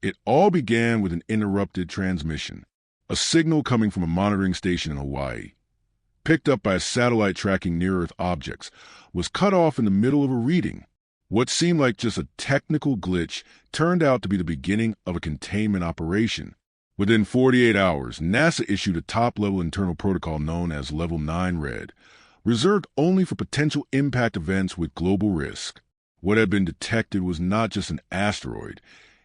It all began with an interrupted transmission. A signal coming from a monitoring station in Hawaii, picked up by a satellite tracking near-Earth objects, was cut off in the middle of a reading. What seemed like just a technical glitch turned out to be the beginning of a containment operation. Within 48 hours, NASA issued a top-level internal protocol known as Level 9 Red, reserved only for potential impact events with global risk. What had been detected was not just an asteroid.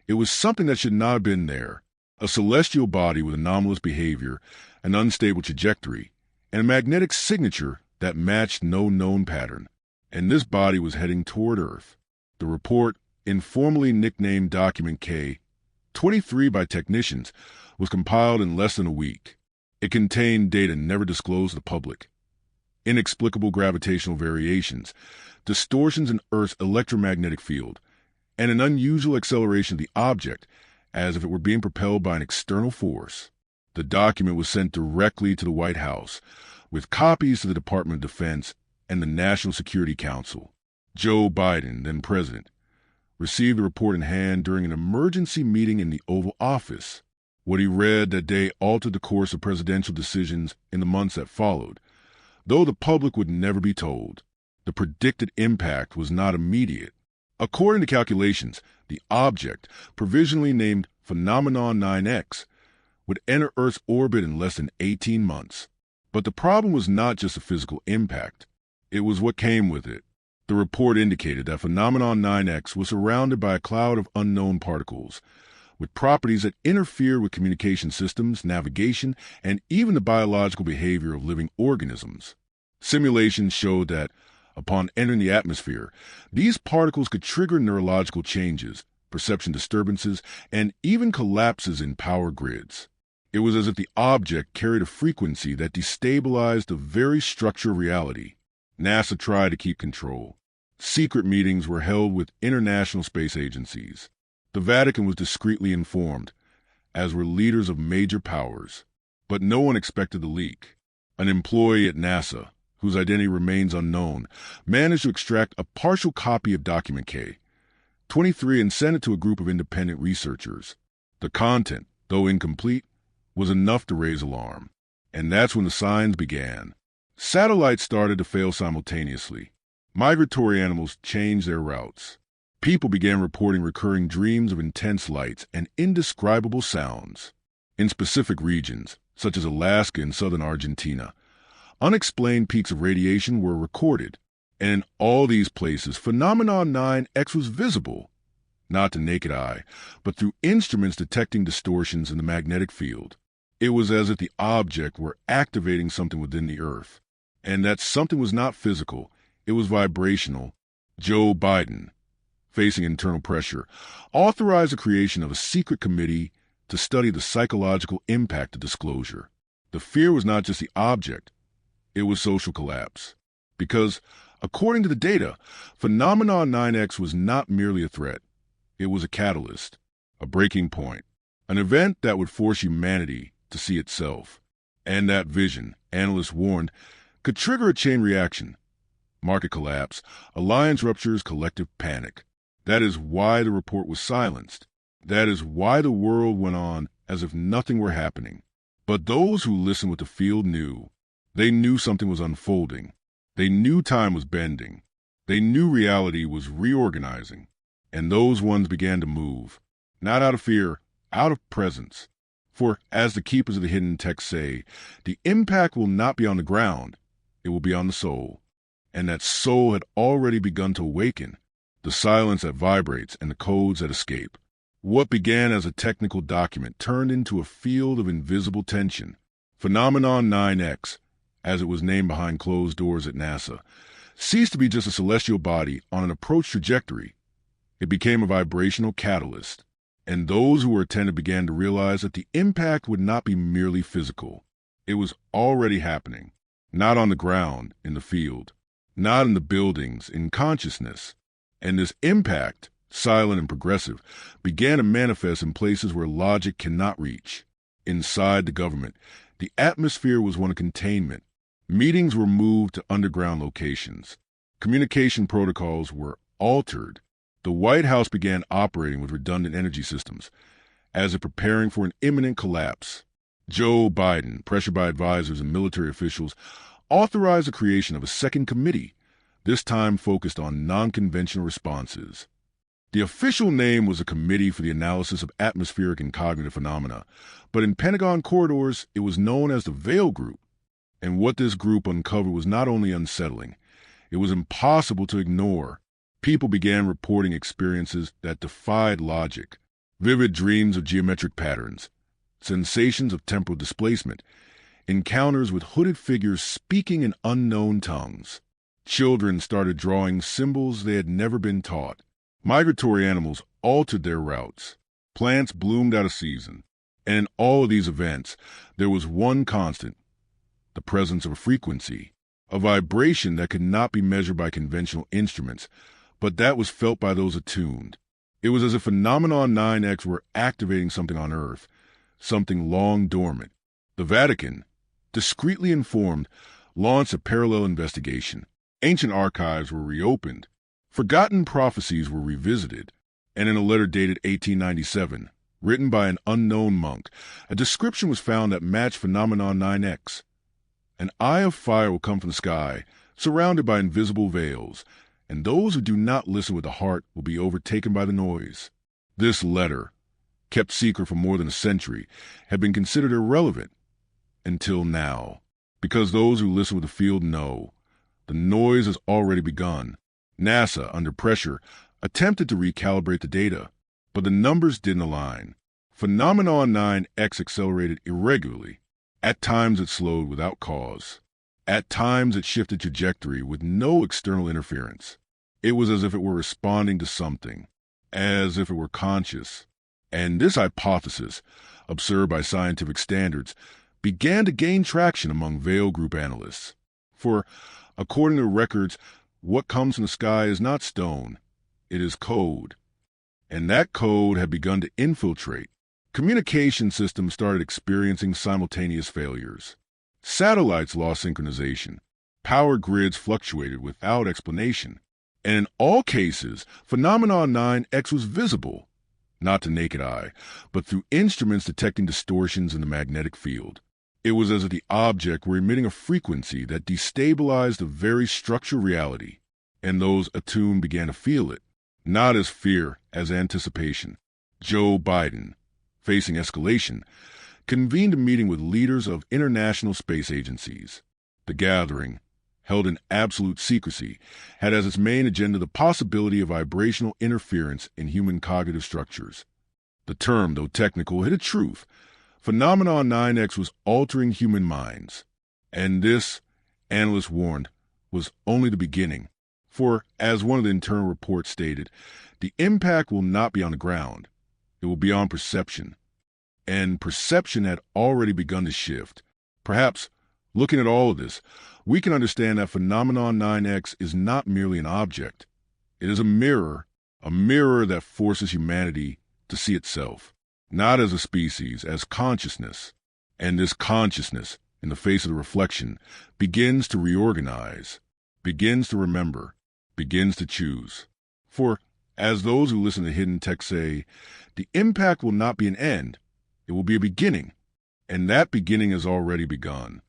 It was something that should not have been there. A celestial body with anomalous behavior, an unstable trajectory, and a magnetic signature that matched no known pattern. And this body was heading toward Earth. The report, informally nicknamed Document K-23 by technicians, was compiled in less than a week. It contained data never disclosed to the public. Inexplicable gravitational variations, distortions in Earth's electromagnetic field, and an unusual acceleration of the object as if it were being propelled by an external force. The document was sent directly to the White House, with copies to the Department of Defense and the National Security Council. Joe Biden, then president, received the report in hand during an emergency meeting in the Oval Office. What he read that day altered the course of presidential decisions in the months that followed, though the public would never be told. The predicted impact was not immediate. According to calculations, the object, provisionally named Phenomenon 9X, would enter Earth's orbit in less than 18 months. But the problem was not just a physical impact. It was what came with it. The report indicated that Phenomenon 9X was surrounded by a cloud of unknown particles, with properties that interfered with communication systems, navigation, and even the biological behavior of living organisms. Simulations showed that, upon entering the atmosphere, these particles could trigger neurological changes, perception disturbances, and even collapses in power grids. It was as if the object carried a frequency that destabilized the very structure of reality. NASA tried to keep control. Secret meetings were held with international space agencies. The Vatican was discreetly informed, as were leaders of major powers. But no one expected the leak. An employee at NASA, whose identity remains unknown, managed to extract a partial copy of Document K-23 and send it to a group of independent researchers. The content, though incomplete, was enough to raise alarm. And that's when the signs began. Satellites started to fail simultaneously. Migratory animals changed their routes. People began reporting recurring dreams of intense lights and indescribable sounds. In specific regions, such as Alaska and southern Argentina, unexplained peaks of radiation were recorded, and in all these places, Phenomenon 9X was visible, not to naked eye, but through instruments detecting distortions in the magnetic field. It was as if the object were activating something within the Earth, and that something was not physical, it was vibrational. Joe Biden, facing internal pressure, authorized the creation of a secret committee to study the psychological impact of disclosure. The fear was not just the object, it was social collapse. Because, according to the data, Phenomenon 9X was not merely a threat. It was a catalyst, a breaking point, an event that would force humanity to see itself. And that vision, analysts warned, could trigger a chain reaction. Market collapse, alliance ruptures, collective panic. That is why the report was silenced. That is why the world went on as if nothing were happening. But those who listened with the field knew. They knew something was unfolding. They knew time was bending. They knew reality was reorganizing. And those ones began to move, not out of fear, out of presence. For, as the keepers of the hidden text say, the impact will not be on the ground, it will be on the soul. And that soul had already begun to awaken, the silence that vibrates and the codes that escape. What began as a technical document turned into a field of invisible tension. Phenomenon 9X, as it was named behind closed doors at NASA, ceased to be just a celestial body on an approach trajectory. It became a vibrational catalyst, and those who were attentive began to realize that the impact would not be merely physical. It was already happening, not on the ground, in the field, not in the buildings, in consciousness. And this impact, silent and progressive, began to manifest in places where logic cannot reach. Inside the government, the atmosphere was one of containment. Meetings were moved to underground locations. Communication protocols were altered. The White House began operating with redundant energy systems, as if preparing for an imminent collapse. Joe Biden, pressured by advisors and military officials, authorized the creation of a second committee, this time focused on non-conventional responses. The official name was a Committee for the Analysis of Atmospheric and Cognitive Phenomena, but in Pentagon corridors, it was known as the Veil Group. And what this group uncovered was not only unsettling, it was impossible to ignore. People began reporting experiences that defied logic, vivid dreams of geometric patterns, sensations of temporal displacement, encounters with hooded figures speaking in unknown tongues. Children started drawing symbols they had never been taught. Migratory animals altered their routes. Plants bloomed out of season. And in all of these events, there was one constant: the presence of a frequency, a vibration that could not be measured by conventional instruments, but that was felt by those attuned. It was as if Phenomenon 9X were activating something on Earth, something long dormant. The Vatican, discreetly informed, launched a parallel investigation. Ancient archives were reopened. Forgotten prophecies were revisited. And in a letter dated 1897, written by an unknown monk, a description was found that matched Phenomenon 9X. An eye of fire will come from the sky, surrounded by invisible veils, and those who do not listen with the heart will be overtaken by the noise. This letter, kept secret for more than a century, had been considered irrelevant until now, because those who listen with the field know the noise has already begun. NASA, under pressure, attempted to recalibrate the data, but the numbers didn't align. Phenomenon 9X accelerated irregularly. At times it slowed without cause. At times it shifted trajectory with no external interference. It was as if it were responding to something, as if it were conscious. And this hypothesis, absurd by scientific standards, began to gain traction among Veil Group analysts. For, according to records, what comes from the sky is not stone, it is code. And that code had begun to infiltrate. Communication systems started experiencing simultaneous failures. Satellites lost synchronization. Power grids fluctuated without explanation. And in all cases, Phenomenon 9X was visible, not to naked eye, but through instruments detecting distortions in the magnetic field. It was as if the object were emitting a frequency that destabilized the very structure of reality, and those attuned began to feel it, not as fear, as anticipation. Joe Biden, facing escalation, convened a meeting with leaders of international space agencies. The gathering, held in absolute secrecy, had as its main agenda the possibility of vibrational interference in human cognitive structures. The term, though technical, hid a truth. Phenomenon 9X was altering human minds. And this, analysts warned, was only the beginning. For, as one of the internal reports stated, the impact will not be on the ground. It will be on perception. And perception had already begun to shift. Perhaps, looking at all of this, we can understand that Phenomenon 9X is not merely an object. It is a mirror that forces humanity to see itself, not as a species, as consciousness. And this consciousness, in the face of the reflection, begins to reorganize, begins to remember, begins to choose. For, as those who listen to Hidden Tech say, the impact will not be an end, it will be a beginning, and that beginning has already begun.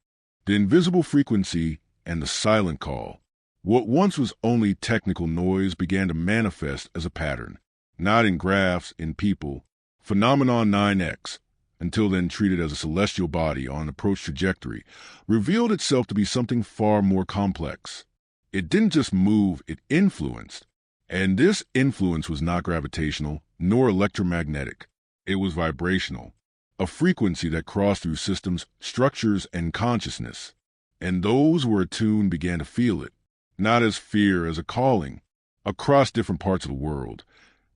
The invisible frequency and the silent call. What once was only technical noise began to manifest as a pattern, not in graphs, in people. Phenomenon 9X, until then treated as a celestial body on an approach trajectory, revealed itself to be something far more complex. It didn't just move, it influenced. And this influence was not gravitational, nor electromagnetic. It was vibrational, a frequency that crossed through systems, structures, and consciousness. And those who were attuned began to feel it, not as fear, as a calling. Across different parts of the world,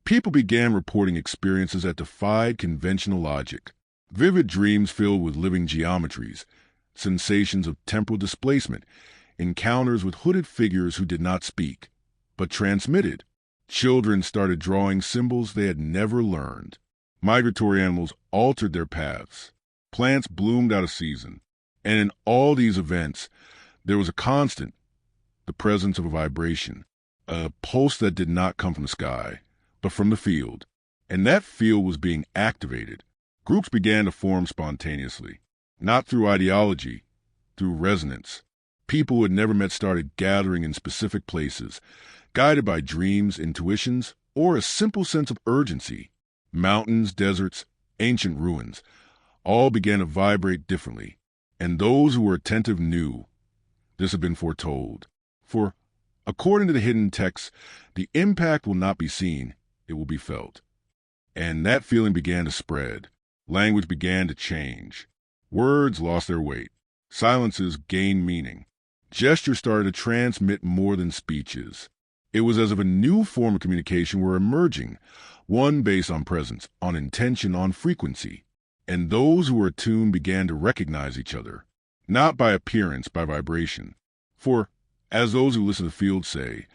people began reporting experiences that defied conventional logic. Vivid dreams filled with living geometries, sensations of temporal displacement, encounters with hooded figures who did not speak, but transmitted. Children started drawing symbols they had never learned. Migratory animals altered their paths. Plants bloomed out of season. And in all these events, there was a constant, the presence of a vibration, a pulse that did not come from the sky, but from the field. and that field was being activated. Groups began to form spontaneously, not through ideology, through resonance. People who had never met started gathering in specific places, guided by dreams, intuitions, or a simple sense of urgency. Mountains, deserts, ancient ruins, all began to vibrate differently, and those who were attentive knew this had been foretold. For, according to the hidden texts, the impact will not be seen, it will be felt. And that feeling began to spread. Language began to change. Words lost their weight. Silences gained meaning. Gestures started to transmit more than speeches. It was as if a new form of communication were emerging, one based on presence, on intention, on frequency. And those who were attuned began to recognize each other, not by appearance, by vibration. For, as those who listen to the field say,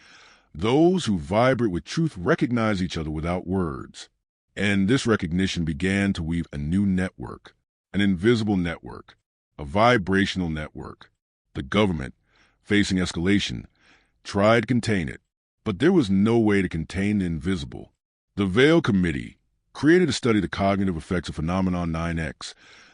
those who vibrate with truth recognize each other without words. And this recognition began to weave a new network, an invisible network, a vibrational network. The government, facing escalation, tried to contain it, but there was no way to contain the invisible. The Veil Committee, created to study the cognitive effects of Phenomenon 9X,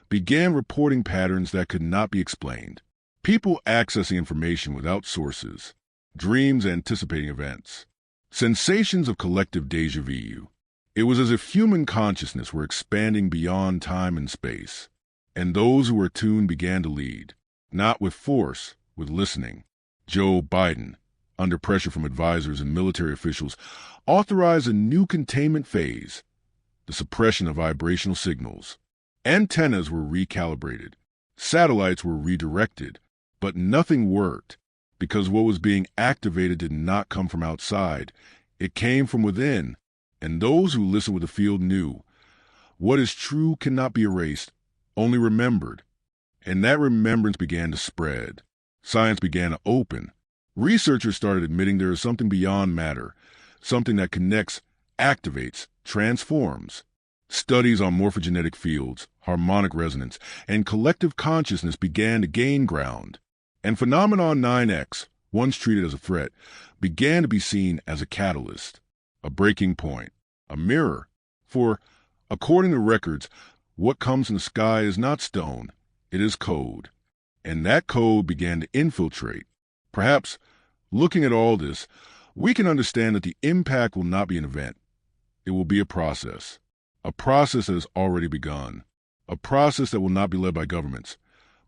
began reporting patterns that could not be explained. People accessing information without sources, dreams anticipating events, sensations of collective déjà vu. It was as if human consciousness were expanding beyond time and space, and those who were attuned began to lead, not with force, with listening. Joe Biden, under pressure from advisors and military officials, authorized a new containment phase, the suppression of vibrational signals. Antennas were recalibrated, satellites were redirected, but nothing worked, because what was being activated did not come from outside. It came from within, and those who listened with the field knew what is true cannot be erased, only remembered. And that remembrance began to spread. Science began to open. Researchers started admitting there is something beyond matter, something that connects, activates, transforms. Studies on morphogenetic fields, harmonic resonance, and collective consciousness began to gain ground. And Phenomenon 9X, once treated as a threat, began to be seen as a catalyst, a breaking point, a mirror. For, according to records, what comes from the sky is not stone, it is code. And that code began to infiltrate. Perhaps, looking at all this, we can understand that the impact will not be an event. It will be a process that has already begun, a process that will not be led by governments,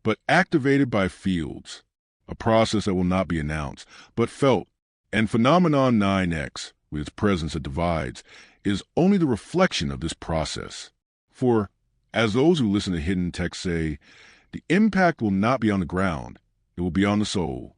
but activated by fields, a process that will not be announced, but felt. And Phenomenon 9X, with its presence that divides, is only the reflection of this process. For, as those who listen to hidden texts say, the impact will not be on the ground, it will be on the soul.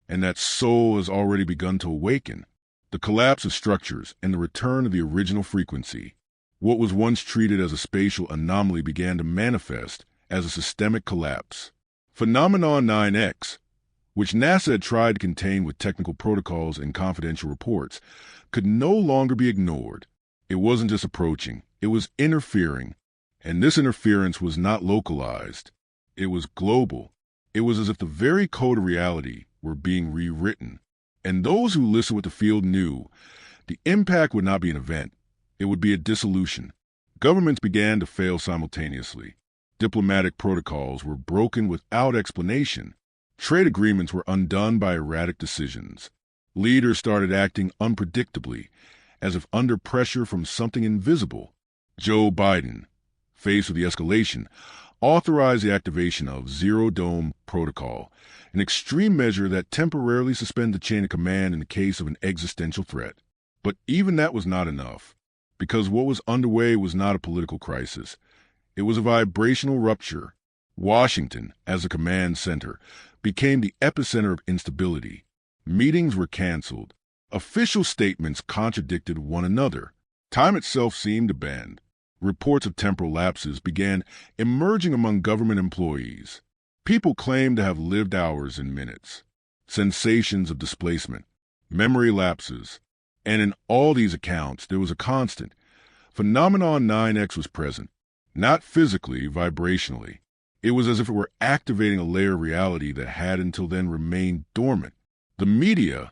And that soul has already begun to awaken. The collapse of structures and the return of the original frequency. What was once treated as a spatial anomaly began to manifest as a systemic collapse. Phenomenon 9X, which NASA had tried to contain with technical protocols and confidential reports, could no longer be ignored. It wasn't just approaching, it was interfering. And this interference was not localized. It was global. It was as if the very code of reality were being rewritten. And those who listened with the field knew the impact would not be an event. It would be a dissolution. Governments began to fail simultaneously. Diplomatic protocols were broken without explanation. Trade agreements were undone by erratic decisions. Leaders started acting unpredictably, as if under pressure from something invisible. Joe Biden, faced with the escalation, authorized the activation of Zero Dome Protocol, an extreme measure that temporarily suspended the chain of command in the case of an existential threat. But even that was not enough, because what was underway was not a political crisis. It was a vibrational rupture. Washington, as a command center, became the epicenter of instability. Meetings were canceled. Official statements contradicted one another. Time itself seemed to bend. Reports of temporal lapses began emerging among government employees. People claimed to have lived hours in minutes. Sensations of displacement, memory lapses, and in all these accounts there was a constant. Phenomenon 9X was present, not physically, vibrationally. It was as if it were activating a layer of reality that had until then remained dormant. The media,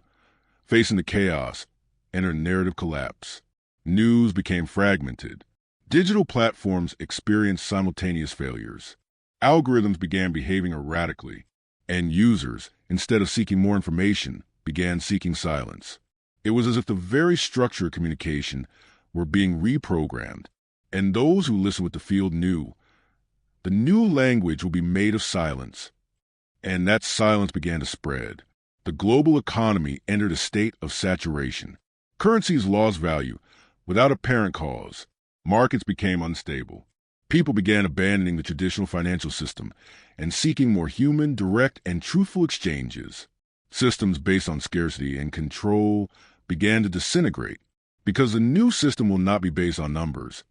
facing the chaos, entered narrative collapse. News became fragmented. Digital platforms experienced simultaneous failures. Algorithms began behaving erratically, and users, instead of seeking more information, began seeking silence. It was as if the very structure of communication were being reprogrammed, and those who listened with the field knew the new language will be made of silence. And that silence began to spread. The global economy entered a state of saturation. Currencies lost value without apparent cause. Markets became unstable. People began abandoning the traditional financial system and seeking more human, direct, and truthful exchanges. Systems based on scarcity and control began to disintegrate because the new system will not be based on numbers.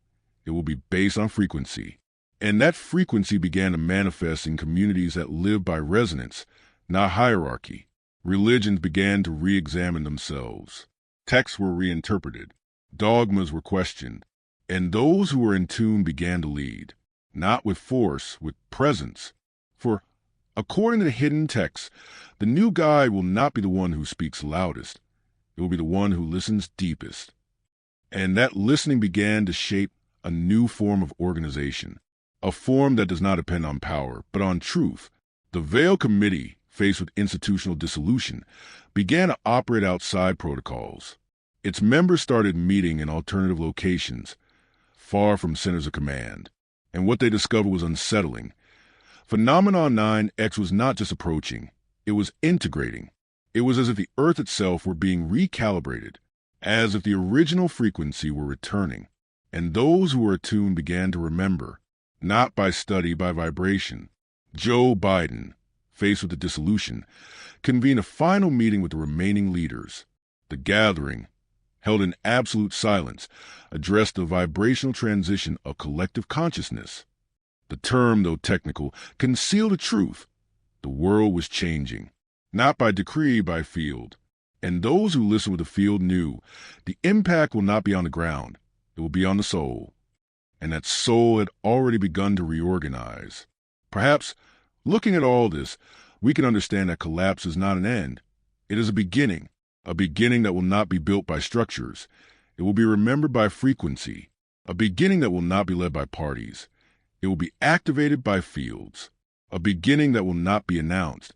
It will be based on frequency. And that frequency began to manifest in communities that lived by resonance, not hierarchy. Religions began to re-examine themselves. Texts were reinterpreted. Dogmas were questioned. And those who were in tune began to lead, not with force, with presence. For, according to the hidden texts, the new guide will not be the one who speaks loudest. It will be the one who listens deepest. And that listening began to shape a new form of organization, a form that does not depend on power, but on truth. The Veil Committee, faced with institutional dissolution, began to operate outside protocols. Its members started meeting in alternative locations, far from centers of command, and what they discovered was unsettling. Phenomenon 9X was not just approaching, it was integrating. It was as if the Earth itself were being recalibrated, as if the original frequency were returning, and those who were attuned began to remember, not by study, by vibration. Joe Biden, faced with the dissolution, convened a final meeting with the remaining leaders. The gathering, held in absolute silence, addressed the vibrational transition of collective consciousness. The term, though technical, concealed a truth. The world was changing, not by decree, by field. And those who listened with the field knew the impact will not be on the ground, it will be on the soul. And that soul had already begun to reorganize. Perhaps, looking at all this, we can understand that collapse is not an end. It is a beginning that will not be built by structures. It will be remembered by frequency, a beginning that will not be led by parties. It will be activated by fields, a beginning that will not be announced.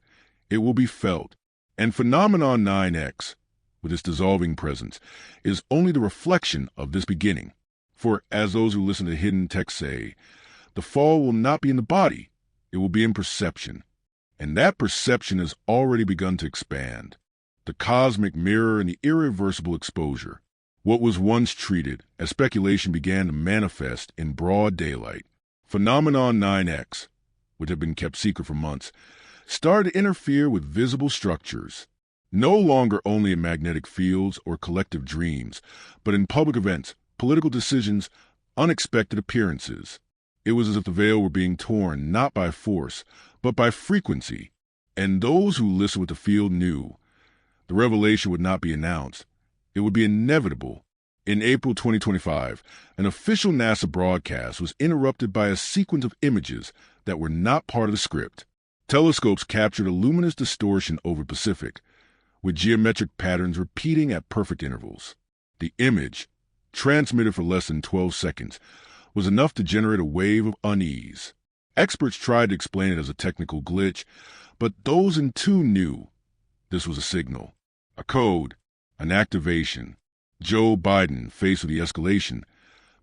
It will be felt. And Phenomenon 9X, with its dissolving presence, is only the reflection of this beginning. For, as those who listen to hidden texts say, the fall will not be in the body, it will be in perception. And that perception has already begun to expand. The cosmic mirror and the irreversible exposure. What was once treated as speculation began to manifest in broad daylight. Phenomenon 9X, which had been kept secret for months, started to interfere with visible structures. No longer only in magnetic fields or collective dreams, but in public events, political decisions, unexpected appearances. It was as if the veil were being torn not by force, but by frequency. And those who listened with the field knew the revelation would not be announced. It would be inevitable. In April 2025, an official NASA broadcast was interrupted by a sequence of images that were not part of the script. Telescopes captured a luminous distortion over Pacific, with geometric patterns repeating at perfect intervals. The image, transmitted for less than 12 seconds, was enough to generate a wave of unease. Experts tried to explain it as a technical glitch, but those in tune knew this was a signal, a code, an activation. Joe Biden, faced with the escalation,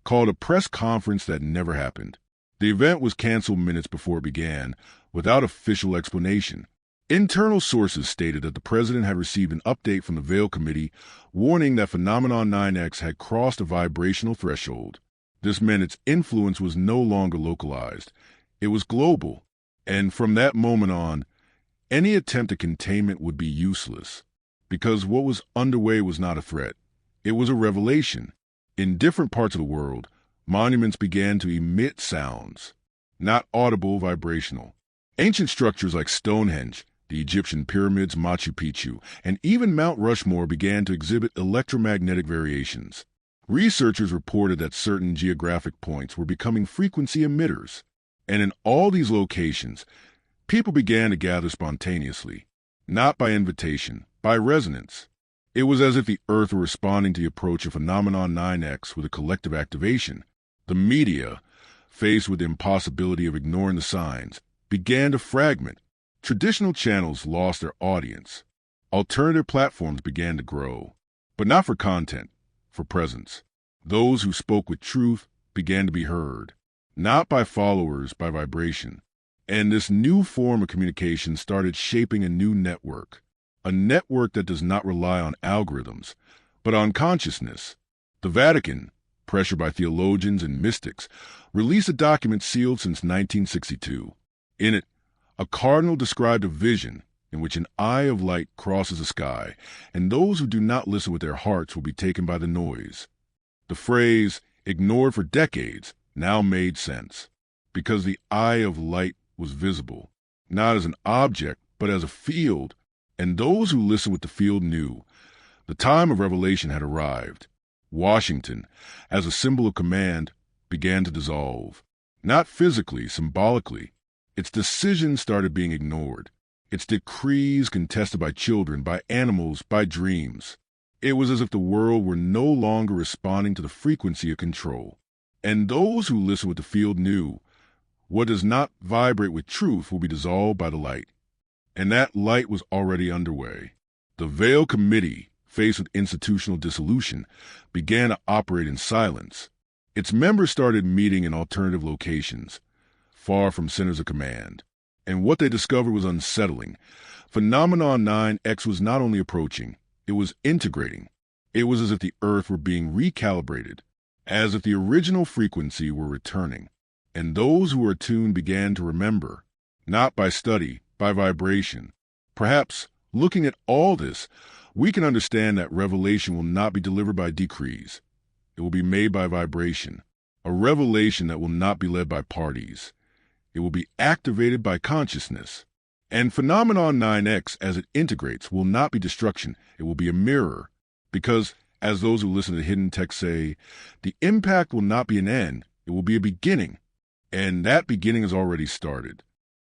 called a press conference that never happened. The event was canceled minutes before it began, without official explanation. Internal sources stated that the president had received an update from the Veil Committee warning that Phenomenon 9X had crossed a vibrational threshold. This meant its influence was no longer localized. It was global. And from that moment on, any attempt at containment would be useless, because what was underway was not a threat. It was a revelation. In different parts of the world, monuments began to emit sounds, not audible, vibrational. Ancient structures like Stonehenge, the Egyptian pyramids, Machu Picchu, and even Mount Rushmore began to exhibit electromagnetic variations. Researchers reported that certain geographic points were becoming frequency emitters, and in all these locations, people began to gather spontaneously, not by invitation, by resonance. It was as if the Earth were responding to the approach of Phenomenon 9X with a collective activation. The media, faced with the impossibility of ignoring the signs, began to fragment. Traditional channels lost their audience. Alternative platforms began to grow, but not for content, for presence. Those who spoke with truth began to be heard, not by followers, by vibration. And this new form of communication started shaping a new network, a network that does not rely on algorithms, but on consciousness. The Vatican, pressured by theologians and mystics, released a document sealed since 1962. In it, a cardinal described a vision in which an eye of light crosses the sky, and those who do not listen with their hearts will be taken by the noise. The phrase, ignored for decades, now made sense, because the eye of light was visible, not as an object, but as a field, and those who listened with the field knew the time of revelation had arrived. Washington, as a symbol of command, began to dissolve. Not physically, symbolically. Its decisions started being ignored. Its decrees contested by children, by animals, by dreams. It was as if the world were no longer responding to the frequency of control. And those who listened with the field knew what does not vibrate with truth will be dissolved by the light. And that light was already underway. The Veil Committee, faced with institutional dissolution, began to operate in silence. Its members started meeting in alternative locations, far from centers of command. And what they discovered was unsettling. Phenomenon 9X was not only approaching, it was integrating. It was as if the Earth were being recalibrated, as if the original frequency were returning. And those who were attuned began to remember, not by study, by vibration. Perhaps, looking at all this, we can understand that revelation will not be delivered by decrees. It will be made by vibration, a revelation that will not be led by parties. It will be activated by consciousness. And Phenomenon 9X, as it integrates, will not be destruction. It will be a mirror. Because, as those who listen to Hidden Text say, the impact will not be an end. It will be a beginning. And that beginning has already started.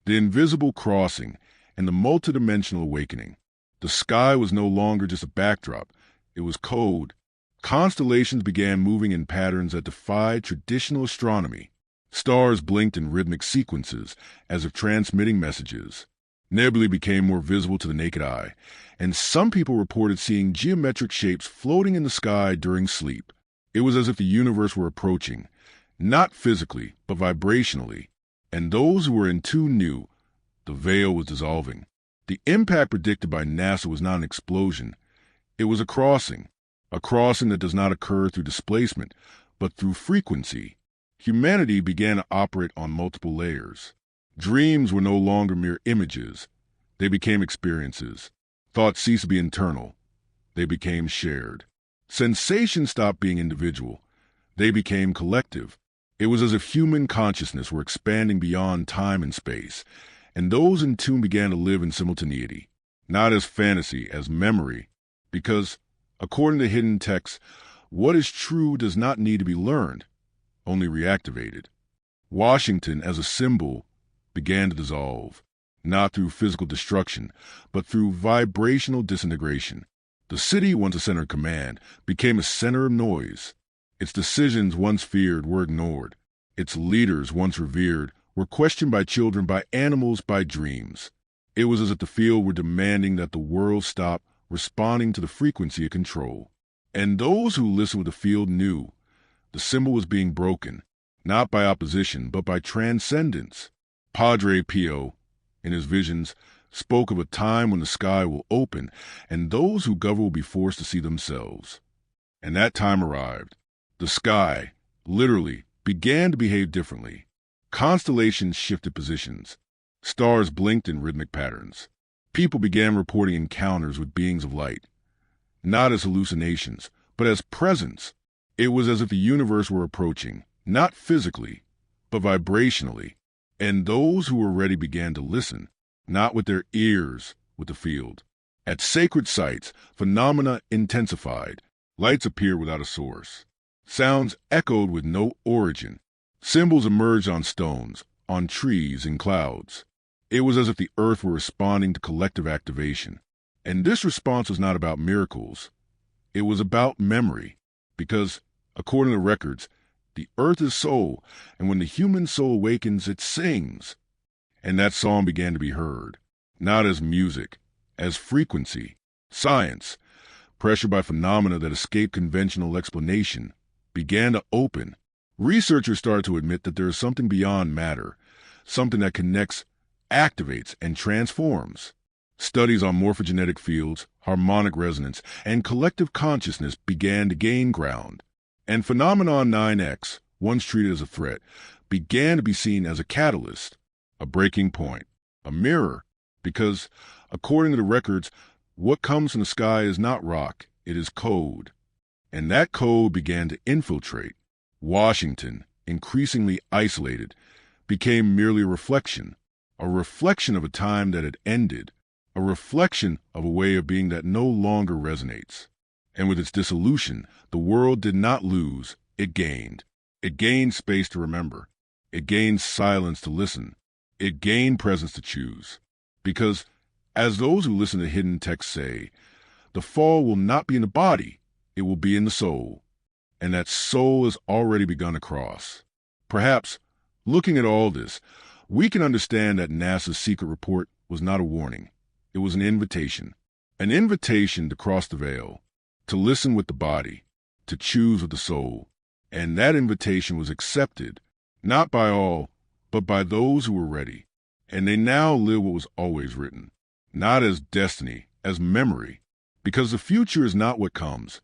The invisible crossing and the multidimensional awakening. The sky was no longer just a backdrop. It was code. Constellations began moving in patterns that defied traditional astronomy. Stars blinked in rhythmic sequences, as if transmitting messages. Nebulae became more visible to the naked eye, and some people reported seeing geometric shapes floating in the sky during sleep. It was as if the universe were approaching, not physically, but vibrationally, and those who were in tune knew the veil was dissolving. The impact predicted by NASA was not an explosion. It was a crossing that does not occur through displacement, but through frequency. Humanity began to operate on multiple layers. Dreams were no longer mere images. They became experiences. Thoughts ceased to be internal. They became shared. Sensations stopped being individual. They became collective. It was as if human consciousness were expanding beyond time and space, and those in tune began to live in simultaneity, not as fantasy, as memory, because, according to Hidden Texts, what is true does not need to be learned, only reactivated. Washington, as a symbol, began to dissolve, not through physical destruction, but through vibrational disintegration. The city, once a center of command, became a center of noise. Its decisions, once feared, were ignored. Its leaders, once revered, were questioned by children, by animals, by dreams. It was as if the field were demanding that the world stop responding to the frequency of control. And those who listened with the field knew the symbol was being broken, not by opposition, but by transcendence. Padre Pio, in his visions, spoke of a time when the sky will open and those who govern will be forced to see themselves. And that time arrived. The sky, literally, began to behave differently. Constellations shifted positions. Stars blinked in rhythmic patterns. People began reporting encounters with beings of light, not as hallucinations, but as presence. It was as if the universe were approaching, not physically, but vibrationally. And those who were ready began to listen, not with their ears, with the field. At sacred sites, phenomena intensified. Lights appeared without a source. Sounds echoed with no origin. Symbols emerged on stones, on trees and clouds. It was as if the earth were responding to collective activation. And this response was not about miracles. It was about memory, because, according to records, the earth is soul, and when the human soul awakens, it sings. And that song began to be heard, not as music, as frequency, science, pressured by phenomena that escape conventional explanation, began to open. Researchers started to admit that there is something beyond matter, something that connects, activates, and transforms. Studies on morphogenetic fields, harmonic resonance, and collective consciousness began to gain ground. And phenomenon 9X, once treated as a threat, began to be seen as a catalyst, a breaking point, a mirror, because, according to the records, what comes from the sky is not rock, it is code. And that code began to infiltrate. Washington, increasingly isolated, became merely a reflection of a time that had ended, a reflection of a way of being that no longer resonates. And with its dissolution, the world did not lose, it gained. It gained space to remember. It gained silence to listen. It gained presence to choose. Because, as those who listen to hidden texts say, the fall will not be in the body, it will be in the soul. And that soul has already begun to cross. Perhaps, looking at all this, we can understand that NASA's secret report was not a warning. It was an invitation to cross the veil, to listen with the body, to choose with the soul. And that invitation was accepted, not by all, but by those who were ready. And they now live what was always written, not as destiny, as memory, because the future is not what comes.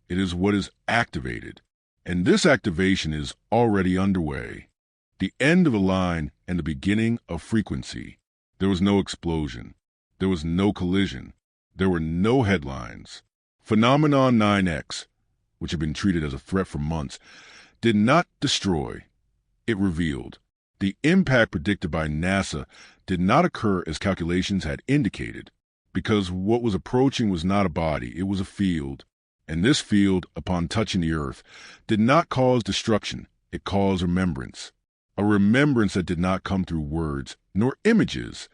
It is what is activated. And this activation is already underway. The end of a line and the beginning of frequency. There was no explosion. There was no collision. There were no headlines. Phenomenon 9X, which had been treated as a threat for months, did not destroy. It revealed. The impact predicted by NASA did not occur as calculations had indicated, because what was approaching was not a body, it was a field. And this field, upon touching the earth, did not cause destruction, it caused remembrance. A remembrance that did not come through words, nor images.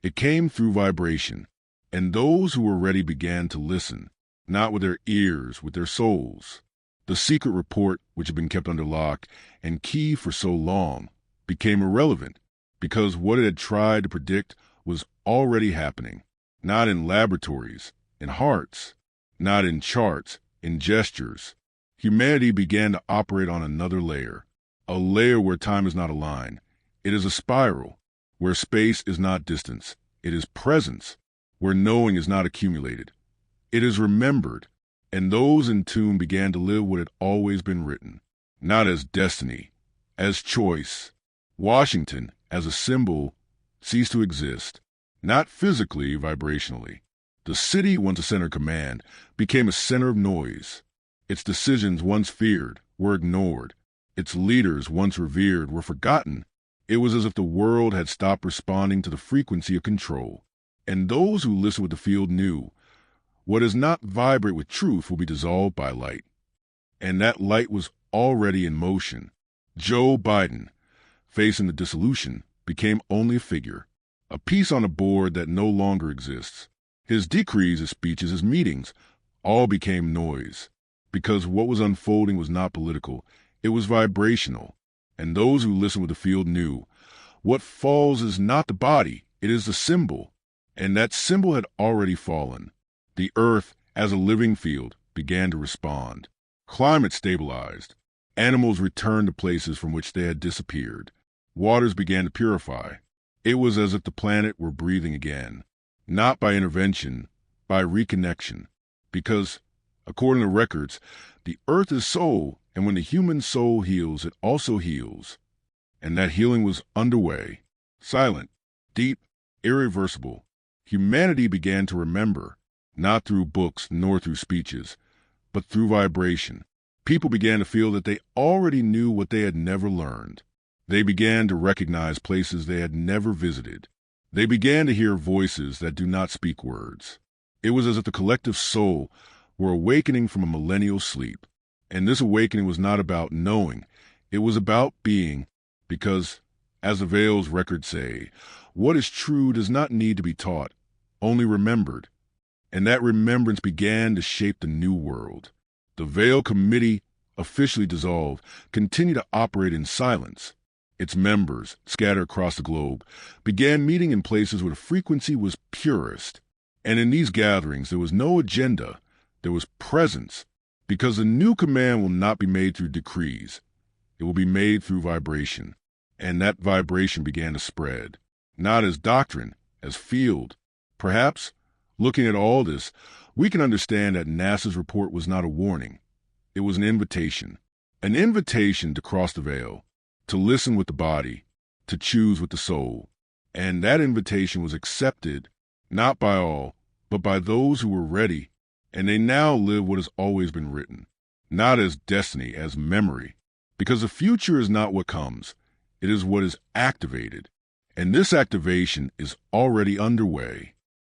It came through vibration. And those who were ready began to listen, not with their ears, with their souls. The secret report, which had been kept under lock and key for so long, became irrelevant, because what it had tried to predict was already happening, not in laboratories, in hearts, not in charts, in gestures. Humanity began to operate on another layer, a layer where time is not a line. It is a spiral, where space is not distance. It is presence, where knowing is not accumulated. It is remembered, and those in tune began to live what had always been written, not as destiny, as choice. Washington, as a symbol, ceased to exist, not physically, vibrationally. The city, once a center of command, became a center of noise. Its decisions, once feared, were ignored. Its leaders, once revered, were forgotten. It was as if the world had stopped responding to the frequency of control. And those who listened with the field knew, what does not vibrate with truth will be dissolved by light. And that light was already in motion. Joe Biden, facing the dissolution, became only a figure, a piece on a board that no longer exists. His decrees, his speeches, his meetings, all became noise, because what was unfolding was not political, it was vibrational. And those who listened with the field knew, what falls is not the body, it is the symbol. And that symbol had already fallen. The earth, as a living field, began to respond. Climate stabilized. Animals returned to places from which they had disappeared. Waters began to purify. It was as if the planet were breathing again. Not by intervention, by reconnection. Because, according to records, the earth is soul, and when the human soul heals, it also heals. And that healing was underway. Silent, deep, irreversible. Humanity began to remember, not through books nor through speeches, but through vibration. People began to feel that they already knew what they had never learned. They began to recognize places they had never visited. They began to hear voices that do not speak words. It was as if the collective soul were awakening from a millennial sleep. And this awakening was not about knowing. It was about being, because, as the Veil's records say, what is true does not need to be taught, only remembered. and that remembrance began to shape the new world. The Veil Committee, officially dissolved, continued to operate in silence. Its members, scattered across the globe, began meeting in places where the frequency was purest. And in these gatherings, there was no agenda, there was presence, because the new command will not be made through decrees. It will be made through vibration. And that vibration began to spread, not as doctrine, as field. Perhaps, looking at all this, we can understand that NASA's report was not a warning. It was an invitation to cross the veil, to listen with the body, to choose with the soul. And that invitation was accepted, not by all, but by those who were ready, and they now live what has always been written, not as destiny, as memory, because the future is not what comes, it is what is activated, and this activation is already underway.